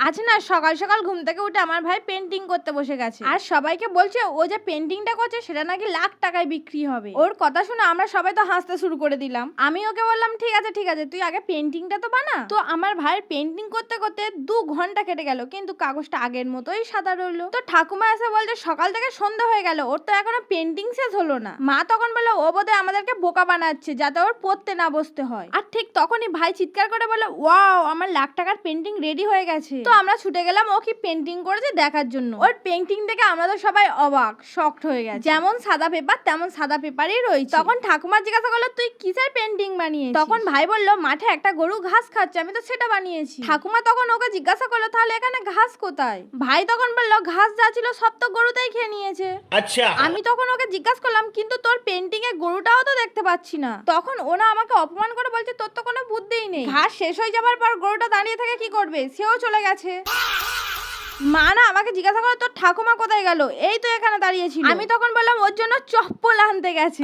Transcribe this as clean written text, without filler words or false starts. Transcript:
আজ না সকাল সকাল ঘুম থেকে উঠে আমার ভাই পেন্টিং করতে বসে গেছে, আর সবাইকে বলছে ও যে পেন্টিংটা করছে সেটা নাকি লাখ টাকায় বিক্রি হবে। ওর কথা শুনে আমরা সবাই তো হাসতে শুরু করে দিলাম। আমি ওকে বললাম ঠিক আছে তুই আগে পেন্টিংটা তো বানা। তো আমার ভাইয়ের পেন্টিং করতে করতে 2 ঘন্টা কেটে গেল, কিন্তু কাগজটা আগের মতোই সাদা রইলো। তো ঠাকুমা এসে বলছে সকাল থেকে সন্ধ্যা হয়ে গেল, ওর তো এখনো পেন্টিং শেষ হলো না। মা তখন বললো ও বোধহয় আমাদেরকে বোকা বানাচ্ছে যাতে ওর পড়তে না বসতে হয়। আর ঠিক তখনই ভাই চিৎকার করে বলে ওয়াও, আমার লাখ টাকার পেন্টিং রেডি হয়ে গেছে। তো আমরা ছুটে গেলাম ও কি পেন্টিং করেছে দেখার জন্য। ওর পেন্টিং দেখে আমরা তো সবাই অবাক, শকড হয়ে গেছে। যেমন সাদা পেপার তেমন সাদা পেপারই রয়েছে। তখন ঠাকুমা জিজ্ঞাসা করলো তুই কিসের পেন্টিং বানিয়েছিস? তখন ভাই বললো মাঠে একটা গরু ঘাস খাচ্ছে, আমি তো সেটা বানিয়েছি। ঠাকুমা তখন ওকে জিজ্ঞাসা করলো তাহলে এখানে ঘাস কোথায়? ভাই তখন বললো ঘাস যা ছিল সব তো গরুটাই খেয়ে নিয়েছে। আচ্ছা। আমি তখন ওকে জিজ্ঞাসা করলাম কিন্তু তোর পেন্টিং এ গরুটাও তো দেখতে পাচ্ছি না। তখন ওনা আমাকে অপমান করে বলছে তোর তো কোনো বুদ্ধিই নেই, ঘাস শেষ হয়ে যাবার পর গরুটা দাঁড়িয়ে থেকে কি করবে, সেও চলে গেছে। মা না আমাকে জিজ্ঞাসা করলো তোর ঠাকুমা কোথায় গেল, এই তো এখানে দাঁড়িয়েছিল। আমি তখন বললাম ওর জন্য চপ্পল আনতে গেছে।